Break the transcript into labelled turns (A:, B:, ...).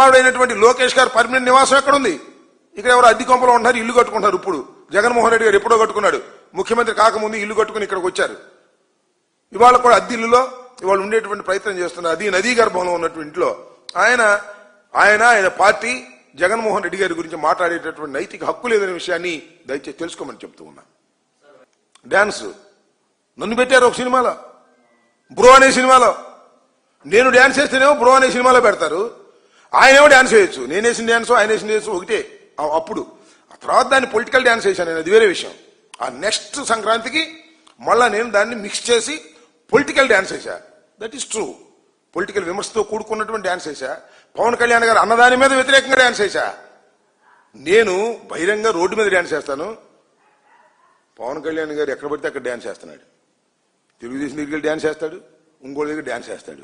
A: ఆవిడైనటువంటి లోకేష్ గారు పర్మనెంట్ నివాసం ఎక్కడ ఉంది? ఇక్కడ ఎవరు అద్దె కొంపలో ఉంటున్నారు, ఇల్లు కట్టుకుంటున్నారు. ఇప్పుడు జగన్మోహన్ రెడ్డి గారు ఎప్పుడో కట్టుకున్నాడు, ముఖ్యమంత్రి కాకముందు ఇల్లు కట్టుకుని ఇక్కడికి వచ్చారు. ఇవాళ కూడా అద్దె ఇల్లులో ఇవాళ ఉండేటువంటి ప్రయత్నం చేస్తున్నారు. అది నదీ గర్భంలో ఉన్నటువంటి ఇంట్లో ఆయన పార్టీ జగన్మోహన్ రెడ్డి గారి గురించి మాట్లాడేటటువంటి నైతిక హక్కు లేదనే విషయాన్ని దయచేసి తెలుసుకోమని చెప్తూ ఉన్నా. డాన్స్ నన్ను పెట్టారు ఒక సినిమాలో, బ్రో అనే సినిమాలో. నేను డాన్స్ చేస్తేనేమో బ్రో అనే సినిమాలో పెడతారు. ఆయనేమో డాన్స్ వేయచ్చు, నేను వేసిన డాన్స్ ఆయన వేసిన డాన్స్ ఒకటే. అప్పుడు ఆ తర్వాత దాన్ని పొలిటికల్ డాన్స్ వేసాను నేను, అది వేరే విషయం. ఆ నెక్స్ట్ సంక్రాంతికి మళ్ళా నేను దాన్ని మిక్స్ చేసి పొలిటికల్ డాన్స్ వేసా. That is true. పొలిటికల్ విమర్శతో కూడుకున్నటువంటి డాన్స్ వేసా. పవన్ కళ్యాణ్ గారు అన్నదాని మీద వ్యతిరేకంగా డాన్స్ వేసా. నేను బహిరంగ రోడ్డు మీద డాన్స్ చేస్తాను. పవన్ కళ్యాణ్ గారు ఎక్కడ పడితే అక్కడ డాన్స్ చేస్తున్నాడు. తెలుగుదేశం దగ్గర డాన్స్ చేస్తాడు, ఇంకోటి దగ్గర డాన్స్ చేస్తాడు.